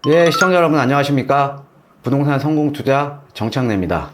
예, 시청자 여러분 안녕하십니까? 부동산 성공 투자 정창래입니다.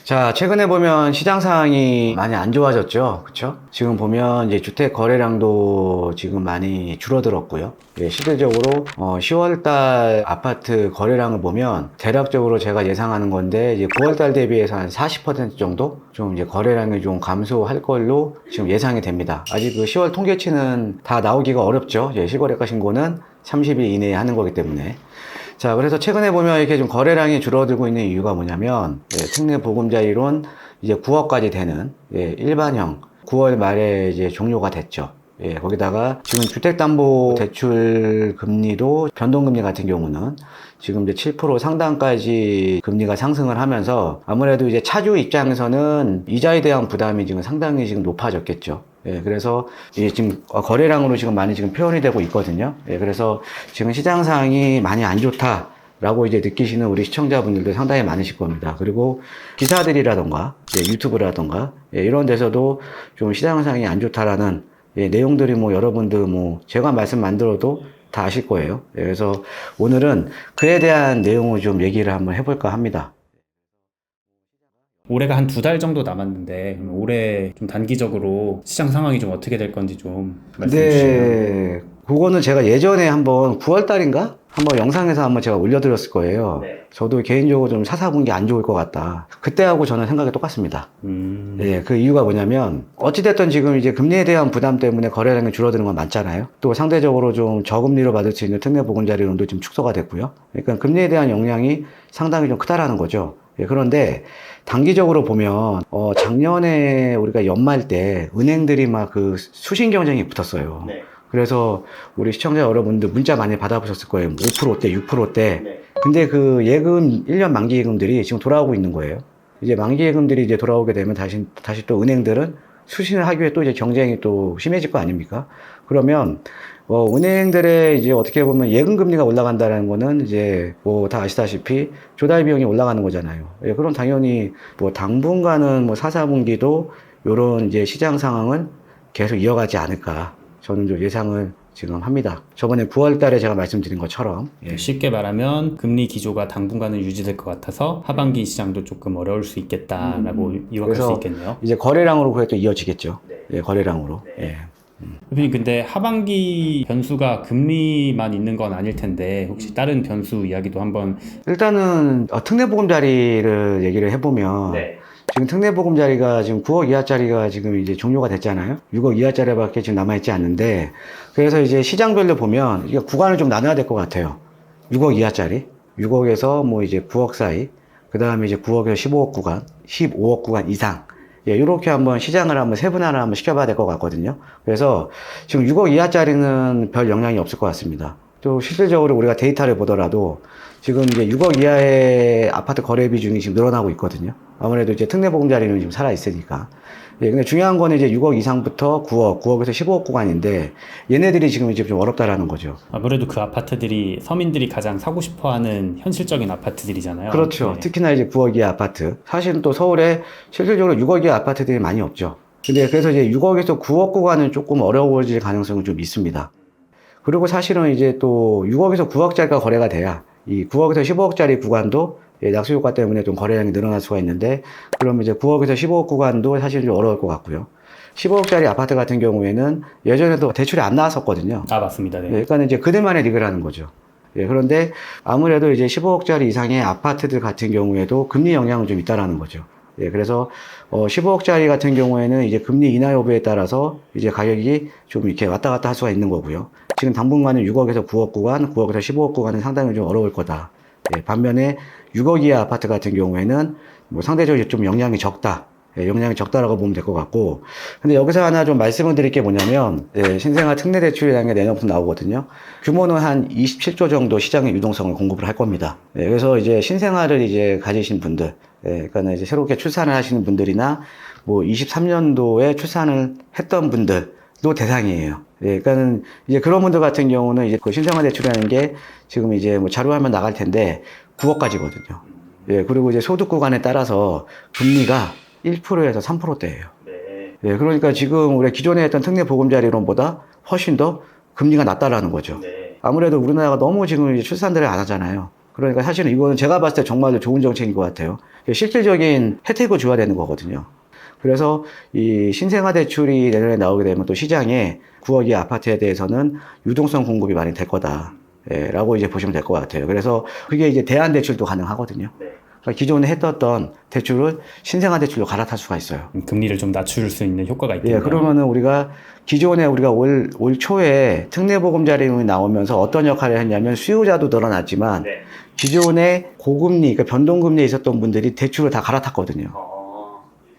자, 최근에 보면 시장 상황이 많이 안 좋아졌죠. 그쵸? 지금 보면 이제 주택 거래량도 지금 많이 줄어들었고요. 예, 실질적으로 10월달 아파트 거래량을 보면 대략적으로 제가 예상하는 건데 이제 9월달 대비해서 한 40% 정도 좀 이제 거래량이 좀 감소할 걸로 지금 예상이 됩니다. 아직 그 10월 통계치는 다 나오기가 어렵죠. 예, 실거래가 신고는 30일 이내에 하는 거기 때문에. 자, 그래서 최근에 보면 이렇게 좀 거래량이 줄어들고 있는 이유가 뭐냐면, 특례 보금자리론 이제 9억까지 되는, 일반형 9월 말에 이제 종료가 됐죠. 거기다가 지금 주택담보대출 금리도 변동금리 같은 경우는 지금 이제 7% 상단까지 금리가 상승을 하면서 아무래도 이제 차주 입장에서는 이자에 대한 부담이 지금 상당히 지금 높아졌겠죠. 그래서 지금 거래량으로 지금 많이 지금 표현이 되고 있거든요. 그래서 지금 시장 상황이 많이 안 좋다라고 이제 느끼시는 우리 시청자분들도 상당히 많으실 겁니다. 그리고 기사들이라던가 유튜브라던가 이런 데서도 좀 시장 상황이 안 좋다라는 내용들이 뭐 여러분들 뭐 제가 말씀 만들어도 다 아실 거예요. 그래서 오늘은 그에 대한 내용을 좀 얘기를 한번 해볼까 합니다. 올해가 한 2달 정도 남았는데 그럼 올해 좀 단기적으로 시장 상황이 좀 어떻게 될 건지 좀 말씀해 주시면. 네, 그거는 제가 예전에 한번 9월 달인가? 한번 영상에서 한번 제가 올려드렸을 거예요. 네. 저도 개인적으로 좀 사사분기 안 좋을 것 같다. 그때하고 저는 생각이 똑같습니다. 그 이유가 뭐냐면, 어찌됐든 지금 이제 금리에 대한 부담 때문에 거래량이 줄어드는 건 맞잖아요. 또 상대적으로 좀 저금리로 받을 수 있는 특례 보금자리론도 좀 축소가 됐고요. 그러니까 금리에 대한 영향이 상당히 좀 크다라는 거죠. 그런데 단기적으로 보면, 작년에 우리가 연말 때 은행들이 막 그 수신 경쟁이 붙었어요. 네. 그래서 우리 시청자 여러분들 문자 많이 받아보셨을 거예요. 5%대, 6%대. 네. 근데 그 예금, 1년 만기 예금들이 지금 돌아오고 있는 거예요. 이제 만기 예금들이 이제 돌아오게 되면 다시 또 은행들은 수신을 하기 위해 또 이제 경쟁이 또 심해질 거 아닙니까? 그러면, 은행들의 이제 어떻게 보면 예금 금리가 올라간다는 거는 이제 뭐 다 아시다시피 조달 비용이 올라가는 거잖아요. 그럼 당연히 뭐 당분간은 뭐 4, 4분기도 요런 이제 시장 상황은 계속 이어가지 않을까. 저는 좀 예상을 지금 합니다. 저번에 9월 달에 제가 말씀드린 것처럼. 쉽게 말하면 금리 기조가 당분간은 유지될 것 같아서 하반기 시장도 조금 어려울 수 있겠다라고 유학할 수 그래서 있겠네요. 이제 거래량으로 그게 또 이어지겠죠. 거래량으로. 대표님, 근데 하반기 변수가 금리만 있는 건 아닐 텐데 혹시 다른 변수 이야기도 한번. 일단은 특례보금자리를 얘기를 해보면 지금 특례보금자리가 지금 9억 이하짜리가 지금 이제 종료가 됐잖아요. 6억 이하짜리밖에 지금 남아있지 않는데 그래서 이제 시장별로 보면 이게 구간을 좀 나눠야 될 것 같아요. 6억 이하짜리, 6억에서 뭐 이제 9억 사이, 그 다음에 이제 9억에서 15억 구간, 15억 구간 이상. 이렇게 한번 시장을 한번 세분화를 한번 시켜봐야 될 것 같거든요. 그래서 지금 6억 이하짜리는 별 영향이 없을 것 같습니다. 또 실질적으로 우리가 데이터를 보더라도 지금 이제 6억 이하의 아파트 거래 비중이 지금 늘어나고 있거든요. 아무래도 이제 특례보금자리는 지금 살아있으니까. 근데 중요한 거는 이제 6억 이상부터 9억, 9억에서 15억 구간인데 얘네들이 지금 이제 좀 어렵다라는 거죠. 아무래도 그 아파트들이 서민들이 가장 사고 싶어하는 현실적인 아파트들이잖아요. 그렇죠. 네. 특히나 이제 9억 이하 아파트. 사실은 또 서울에 실질적으로 6억 이하 아파트들이 많이 없죠. 근데 그래서 이제 6억에서 9억 구간은 조금 어려워질 가능성이 좀 있습니다. 그리고 사실은 이제 또 6억에서 9억짜리가 거래가 돼야 이 9억에서 15억짜리 구간도 낙수 효과 때문에 좀 거래량이 늘어날 수가 있는데 그러면 이제 9억에서 15억 구간도 사실 좀 어려울 것 같고요. 15억짜리 아파트 같은 경우에는 예전에도 대출이 안 나왔었거든요. 아, 맞습니다. 네. 그러니까 이제 그들만의 리그라는 거죠. 그런데 아무래도 이제 15억짜리 이상의 아파트들 같은 경우에도 금리 영향은 좀 있다라는 거죠. 그래서 15억짜리 같은 경우에는 이제 금리 인하 여부에 따라서 이제 가격이 좀 이렇게 왔다 갔다 할 수가 있는 거고요. 지금 당분간은 6억에서 9억 구간, 9억에서 15억 구간은 상당히 좀 어려울 거다. 반면에 6억 이하 아파트 같은 경우에는 뭐 상대적으로 좀 영향이 적다. 영향이 적다라고 보면 될 것 같고. 근데 여기서 하나 좀 말씀을 드릴 게 뭐냐면, 신생아 특례대출이라는 게 내년부터 나오거든요. 규모는 한 27조 정도 시장의 유동성을 공급을 할 겁니다. 그래서 이제 신생아를 이제 가지신 분들, 그러니까 이제 새롭게 출산을 하시는 분들이나 뭐 23년도에 출산을 했던 분들도 대상이에요. 그러니까는 이제 그런 분들 같은 경우는 이제 그 신생아 대출이라는 게 지금 이제 뭐 자료화면 나갈 텐데 9억까지거든요. 그리고 이제 소득 구간에 따라서 금리가 1%에서 3%대예요. 그러니까 지금 우리 기존에 했던 특례 보금자리론보다 훨씬 더 금리가 낮다라는 거죠. 아무래도 우리나라가 너무 지금 이제 출산들을 안 하잖아요. 그러니까 사실은 이거는 제가 봤을 때 정말로 좋은 정책인 것 같아요. 실질적인 혜택을 줘야 되는 거거든요. 그래서 이 신생아 대출이 내년에 나오게 되면 또 시장에 9억 이하 아파트에 대해서는 유동성 공급이 많이 될 거다. 예, 라고 이제 보시면 될 것 같아요. 그래서 그게 이제 대안 대출도 가능하거든요. 그러니까 기존에 했던 대출을 신생아 대출로 갈아탈 수가 있어요. 금리를 좀 낮출 수 있는 효과가 있겠네요. 예, 그러면은 우리가 기존에 우리가 올 초에 특례보금자리론이 나오면서 어떤 역할을 했냐면 수요자도 늘어났지만 기존에 고금리, 그러니까 변동금리에 있었던 분들이 대출을 다 갈아탔거든요.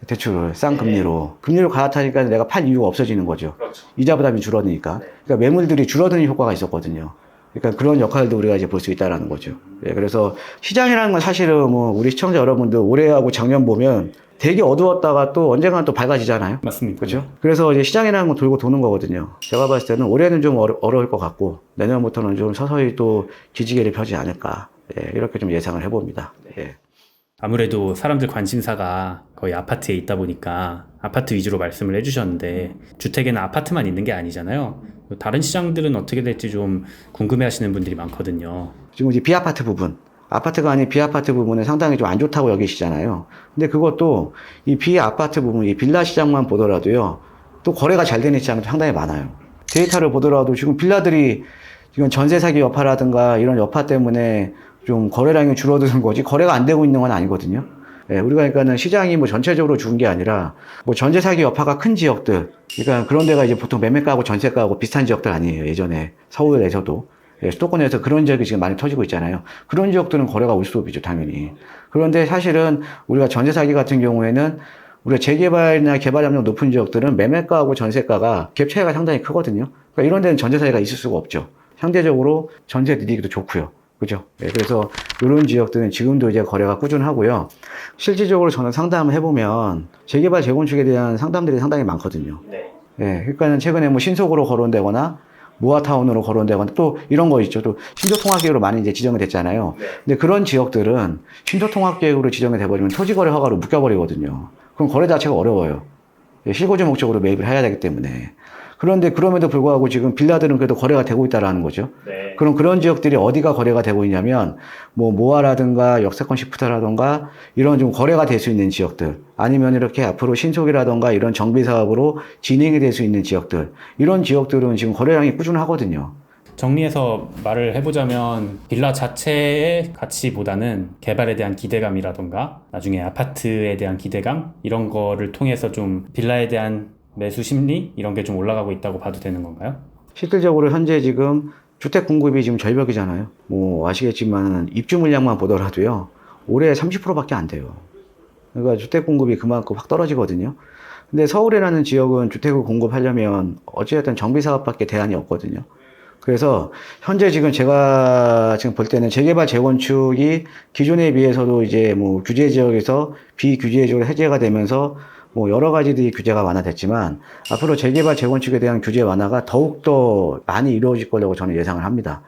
대출을 싼 금리로. 금리로 갈아타니까 내가 팔 이유가 없어지는 거죠. 이자 부담이 줄어드니까. 그러니까 매물들이 줄어드는 효과가 있었거든요. 그러니까 그런 역할도 우리가 이제 볼 수 있다라는 거죠. 예, 그래서 시장이라는 건 사실은 뭐 우리 시청자 여러분들 올해하고 작년 보면 되게 어두웠다가 또 언젠가는 또 밝아지잖아요. 맞습니다. 그렇죠? 그래서 이제 시장이라는 건 돌고 도는 거거든요. 제가 봤을 때는 올해는 좀 어려울 것 같고 내년부터는 좀 서서히 또 기지개를 펴지 않을까. 예, 이렇게 좀 예상을 해봅니다. 예. 아무래도 사람들 관심사가 거의 아파트에 있다 보니까 아파트 위주로 말씀을 해주셨는데 주택에는 아파트만 있는 게 아니잖아요. 다른 시장들은 어떻게 될지 좀 궁금해하시는 분들이 많거든요. 지금 이제 비아파트 부분, 아파트가 아닌 비아파트 부분은 상당히 좀 안 좋다고 여기시잖아요. 근데 그것도 이 비아파트 부분, 이 빌라 시장만 보더라도요, 또 거래가 잘 되는 시장이 상당히 많아요. 데이터를 보더라도 지금 빌라들이 지금 전세 사기 여파라든가 이런 여파 때문에 좀 거래량이 줄어드는 거지 거래가 안 되고 있는 건 아니거든요. 예, 우리가 그러니까는 시장이 뭐 전체적으로 죽은 게 아니라 뭐 전세 사기 여파가 큰 지역들, 그러니까 그런 데가 이제 보통 매매가하고 전세가하고 비슷한 지역들 아니에요. 예전에 서울에서도. 예, 수도권에서 그런 지역이 지금 많이 터지고 있잖아요. 그런 지역들은 거래가 올 수 없죠, 당연히. 그런데 사실은 우리가 전세 사기 같은 경우에는 우리가 재개발이나 개발 압력 높은 지역들은 매매가하고 전세가가 갭 차이가 상당히 크거든요. 그러니까 이런 데는 전세 사기가 있을 수가 없죠. 상대적으로 전세 느리기도 좋고요. 그죠? 예, 그래서 이런 지역들은 지금도 이제 거래가 꾸준하고요. 실질적으로 저는 상담을 해보면 재개발 재건축에 대한 상담들이 상당히 많거든요. 예, 그러니까는 최근에 뭐 신속으로 거론되거나 모아타운으로 거론되거나 또 이런 거 있죠. 또 신도통합계획으로 많이 이제 지정이 됐잖아요. 근데 그런 지역들은 신도통합계획으로 지정이 돼버리면 토지거래 허가로 묶여버리거든요. 그럼 거래 자체가 어려워요. 예, 실거주 목적으로 매입을 해야 되기 때문에. 그런데 그럼에도 불구하고 지금 빌라들은 그래도 거래가 되고 있다라는 거죠. 그럼 그런 지역들이 어디가 거래가 되고 있냐면 뭐 모아라든가 역세권 시프트라든가 이런 좀 거래가 될 수 있는 지역들, 아니면 이렇게 앞으로 신속이라든가 이런 정비 사업으로 진행이 될 수 있는 지역들, 이런 지역들은 지금 거래량이 꾸준하거든요. 정리해서 말을 해보자면 빌라 자체의 가치보다는 개발에 대한 기대감이라던가 나중에 아파트에 대한 기대감 이런 거를 통해서 좀 빌라에 대한 매수 심리 이런 게 좀 올라가고 있다고 봐도 되는 건가요? 실질적으로 현재 지금 주택 공급이 지금 절벽이잖아요. 뭐 아시겠지만 입주 물량만 보더라도요, 올해 30%밖에 안 돼요. 그러니까 주택 공급이 그만큼 확 떨어지거든요. 근데 서울이라는 지역은 주택을 공급하려면 어찌됐든 정비 사업밖에 대안이 없거든요. 그래서 현재 지금 제가 지금 볼 때는 재개발 재건축이 기존에 비해서도 이제 뭐 규제 지역에서 비규제 지역으로 해제가 되면서 뭐 여러 가지들이 규제가 완화됐지만 앞으로 재개발 재건축에 대한 규제 완화가 더욱더 많이 이루어질 거라고 저는 예상을 합니다.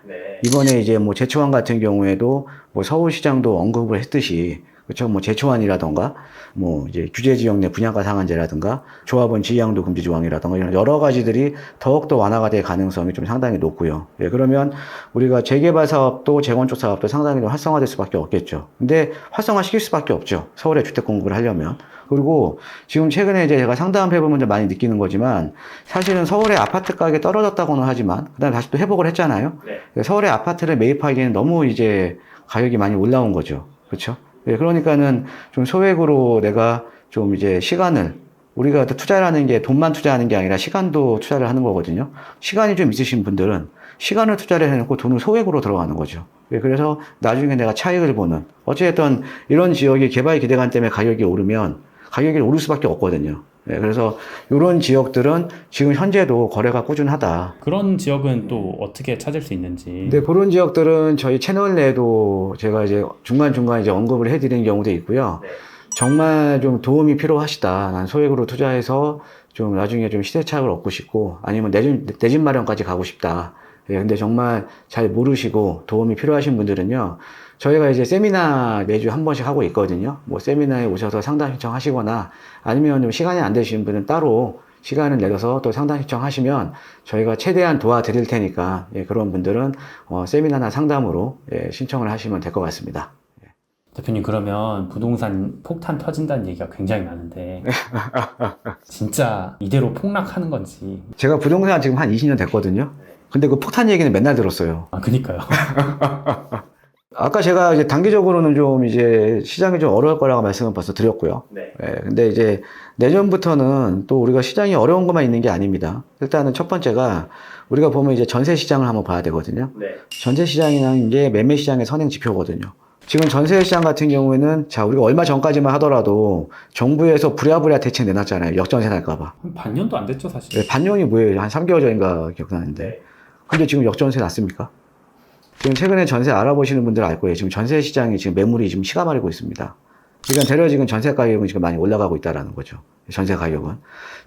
이번에 이제 뭐 제초안 같은 경우에도 뭐 서울시장도 언급을 했듯이, 그렇죠? 뭐 제초안이라던가 뭐 이제 규제 지역 내 분양가 상한제라든가 조합원 지위양도 금지 조항이라든가 이런 여러 가지들이 더욱더 완화가 될 가능성이 좀 상당히 높고요. 예, 그러면 우리가 재개발 사업도 재건축 사업도 상당히 좀 활성화될 수밖에 없겠죠. 근데 활성화 시킬 수밖에 없죠. 서울에 주택 공급을 하려면. 그리고 지금 최근에 이제 제가 상담해보면 많이 느끼는 거지만 사실은 서울의 아파트 가격이 떨어졌다고는 하지만 그다음에 다시 또 회복을 했잖아요. 서울의 아파트를 매입하기에는 너무 이제 가격이 많이 올라온 거죠. 그렇죠? 예, 그러니까는 좀 소액으로 내가 좀 이제 시간을, 우리가 투자라는 게 돈만 투자하는 게 아니라 시간도 투자를 하는 거거든요. 시간이 좀 있으신 분들은 시간을 투자를 해놓고 돈을 소액으로 들어가는 거죠. 예, 그래서 나중에 내가 차익을 보는, 어쨌든 이런 지역이 개발 기대감 때문에 가격이 오르면 가격이 오를 수밖에 없거든요. 예, 그래서 이런 지역들은 지금 현재도 거래가 꾸준하다. 그런 지역은 또 어떻게 찾을 수 있는지. 근데 그런 지역들은 저희 채널 내에도 제가 이제 중간중간 이제 언급을 해드리는 경우도 있고요. 정말 좀 도움이 필요하시다. 난 소액으로 투자해서 좀 나중에 좀 시대착을 얻고 싶고, 아니면 내 집 마련까지 가고 싶다. 예, 근데 정말 잘 모르시고 도움이 필요하신 분들은요, 저희가 이제 세미나 매주 한 번씩 하고 있거든요. 뭐 세미나에 오셔서 상담 신청하시거나, 아니면 좀 시간이 안 되시는 분은 따로 시간을 내서 또 상담 신청하시면 저희가 최대한 도와드릴 테니까 예, 그런 분들은 세미나나 상담으로 예, 신청을 하시면 될 것 같습니다. 대표님, 그러면 부동산 폭탄 터진다는 얘기가 굉장히 많은데 진짜 이대로 폭락하는 건지. 제가 부동산 지금 한 20년 됐거든요. 근데 그 폭탄 얘기는 맨날 들었어요. 아, 그니까요. 아까 제가 이제 단기적으로는 좀 이제 시장이 좀 어려울 거라고 말씀을 벌써 드렸고요. 네. 예, 근데 이제 내년부터는 또 우리가 시장이 어려운 것만 있는 게 아닙니다. 일단은 첫 번째가 우리가 보면 이제 전세 시장을 한번 봐야 되거든요. 네. 전세 시장이라는 게 매매 시장의 선행 지표거든요. 지금 전세 시장 같은 경우에는 자, 우리가 얼마 전까지만 하더라도 정부에서 부랴부랴 대책 내놨잖아요. 역전세 날까봐. 한 반년도 안 됐죠, 사실. 네, 반년이 뭐예요? 한 3개월 전인가 기억나는데. 네. 근데 지금 역전세 났습니까? 지금 최근에 전세 알아보시는 분들 알 거예요. 지금 전세 시장이 지금 매물이 지금 시가 마르고 있습니다. 그러니까 대략 지금 전세 가격은 지금 많이 올라가고 있다라는 거죠. 전세 가격은.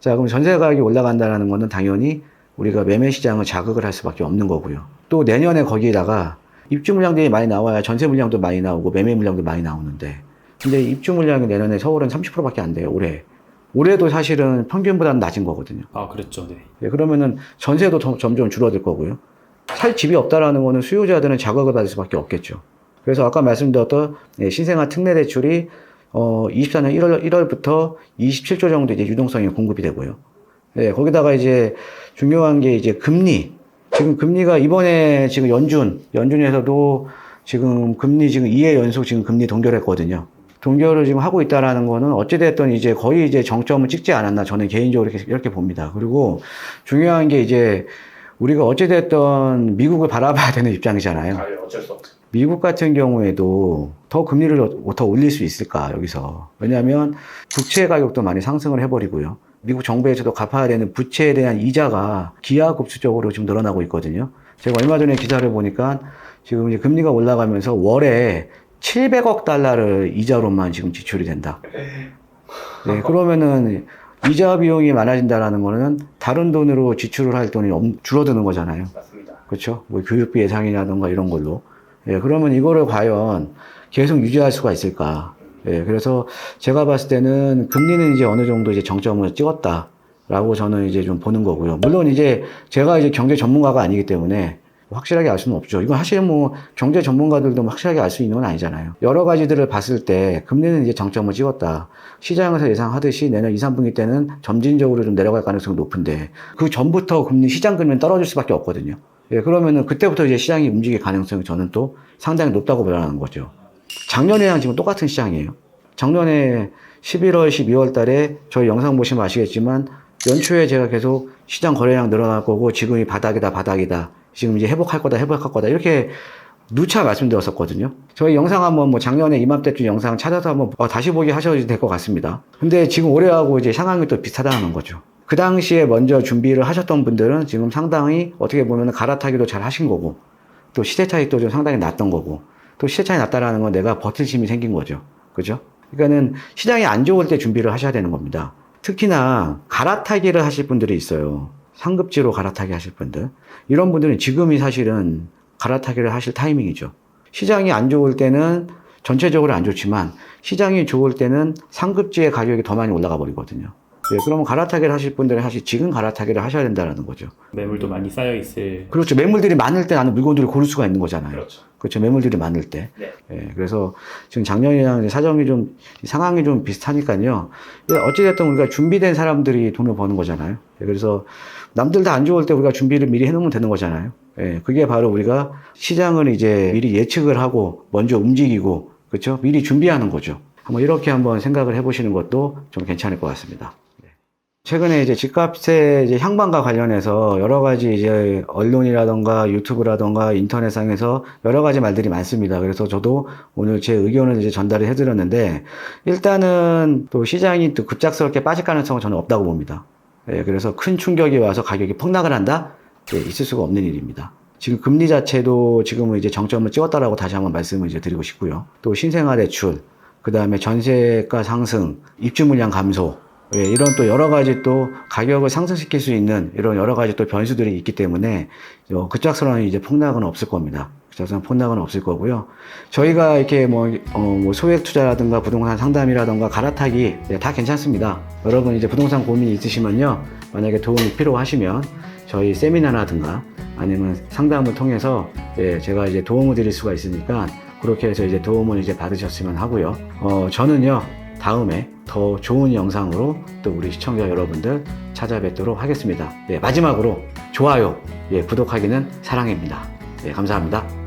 자, 그럼 전세 가격이 올라간다는 거는 당연히 우리가 매매 시장을 자극을 할 수밖에 없는 거고요. 또 내년에 거기에다가 입주 물량들이 많이 나와야 전세 물량도 많이 나오고 매매 물량도 많이 나오는데, 근데 입주 물량이 내년에 서울은 30%밖에 안 돼요, 올해. 올해도 사실은 평균보다는 낮은 거거든요. 아, 그랬죠. 네. 네, 그러면은 전세도 점점 줄어들 거고요. 살 집이 없다라는 거는 수요자들은 자극을 받을 수밖에 없겠죠. 그래서 아까 말씀드렸던 신생아 특례 대출이 24년 1월부터 27조 정도 이제 유동성이 공급이 되고요. 네, 거기다가 이제 중요한 게 이제 금리. 지금 금리가 이번에 지금 연준에서도 지금 금리 지금 2회 연속 지금 금리 동결했거든요. 동결을 지금 하고 있다라는 거는 어찌됐든 이제 거의 이제 정점을 찍지 않았나 저는 개인적으로 이렇게 봅니다. 그리고 중요한 게 이제 우리가 어찌됐든 미국을 바라봐야 되는 입장이잖아요. 어쩔 수 없죠. 미국 같은 경우에도 더 금리를 더 올릴 수 있을까, 여기서. 왜냐하면 국채 가격도 많이 상승을 해버리고요. 미국 정부에서도 갚아야 되는 부채에 대한 이자가 기하급수적으로 지금 늘어나고 있거든요. 제가 얼마 전에 기사를 보니까 지금 이제 금리가 올라가면서 월에 700억 달러를 이자로만 지금 지출이 된다. 네, 그러면은 이자 비용이 많아진다라는 거는 다른 돈으로 지출을 할 돈이 줄어드는 거잖아요. 맞습니다. 그렇죠? 뭐 교육비 예상이라든가 이런 걸로. 예, 그러면 이거를 과연 계속 유지할 수가 있을까? 예, 그래서 제가 봤을 때는 금리는 이제 어느 정도 이제 정점을 찍었다라고 저는 이제 좀 보는 거고요. 물론 이제 제가 이제 경제 전문가가 아니기 때문에 확실하게 알 수는 없죠. 이건 사실 뭐 경제 전문가들도 확실하게 알 수 있는 건 아니잖아요. 여러 가지들을 봤을 때 금리는 이제 정점을 찍었다. 시장에서 예상하듯이 내년 2, 3분기 때는 점진적으로 좀 내려갈 가능성이 높은데 그 전부터 금리 시장 금리는 떨어질 수밖에 없거든요. 예, 그러면은 그때부터 이제 시장이 움직일 가능성이 저는 또 상당히 높다고 보라는 거죠. 작년이랑 지금 똑같은 시장이에요. 작년에 11월, 12월 달에 저희 영상 보시면 아시겠지만 연초에 제가 계속 시장 거래량 늘어날 거고 지금이 바닥이다. 지금 이제 회복할 거다 이렇게 누차 말씀드렸었거든요. 저희 영상 한번 뭐 작년에 이맘때쯤 영상 찾아서 한번 다시 보기 하셔도 될 것 같습니다. 근데 지금 올해하고 이제 상황이 또 비슷하다는 거죠. 그 당시에 먼저 준비를 하셨던 분들은 지금 상당히 어떻게 보면 갈아타기도 잘 하신 거고 또 시세 차익도 좀 상당히 났던 거고 또 시세 차익 났다라는 건 내가 버틸 힘이 생긴 거죠. 그죠? 그러니까는 시장이 안 좋을 때 준비를 하셔야 되는 겁니다. 특히나 갈아타기를 하실 분들이 있어요. 상급지로 갈아타기 하실 분들. 이런 분들은 지금이 사실은 갈아타기를 하실 타이밍이죠. 시장이 안 좋을 때는 전체적으로 안 좋지만 시장이 좋을 때는 상급지의 가격이 더 많이 올라가 버리거든요. 네, 그러면 갈아타기를 하실 분들은 사실 지금 갈아타기를 하셔야 된다는 거죠. 매물도 많이 쌓여 있을. 그렇죠. 매물들이 많을 때 나는 물건들을 고를 수가 있는 거잖아요. 그렇죠. 그렇죠. 매물들이 많을 때. 네. 예, 그래서 지금 작년이랑 사정이 좀, 상황이 좀 비슷하니까요. 어찌됐든 우리가 준비된 사람들이 돈을 버는 거잖아요. 예, 그래서 남들 다 안 좋을 때 우리가 준비를 미리 해놓으면 되는 거잖아요. 예, 그게 바로 우리가 시장을 이제 미리 예측을 하고 먼저 움직이고, 그렇죠. 미리 준비하는 거죠. 이렇게 한번 생각을 해보시는 것도 좀 괜찮을 것 같습니다. 최근에 이제 집값의 이제 향방과 관련해서 여러 가지 이제 언론이라던가 유튜브라던가 인터넷상에서 여러 가지 말들이 많습니다. 그래서 저도 오늘 제 의견을 이제 전달을 해드렸는데 일단은 또 시장이 또 급작스럽게 빠질 가능성은 저는 없다고 봅니다. 예, 그래서 큰 충격이 와서 가격이 폭락을 한다? 예, 있을 수가 없는 일입니다. 지금 금리 자체도 지금은 이제 정점을 찍었다라고 다시 한번 말씀을 이제 드리고 싶고요. 또 신생아 대출, 그 다음에 전세가 상승, 입주 물량 감소, 예, 이런 또 여러 가지 또 가격을 상승시킬 수 있는 이런 여러 가지 또 변수들이 있기 때문에 급작스러운 이제 폭락은 없을 겁니다. 자산 폭락은 없을 거고요. 저희가 이렇게 뭐 소액 투자라든가 부동산 상담이라든가 갈아타기 다 괜찮습니다. 여러분 이제 부동산 고민이 있으시면요. 만약에 도움이 필요하시면 저희 세미나라든가 아니면 상담을 통해서 제가 이제 도움을 드릴 수가 있으니까 그렇게 해서 이제 도움을 이제 받으셨으면 하고요. 저는요. 다음에 더 좋은 영상으로 또 우리 시청자 여러분들 찾아뵙도록 하겠습니다. 마지막으로 좋아요, 구독하기는 사랑입니다. 감사합니다.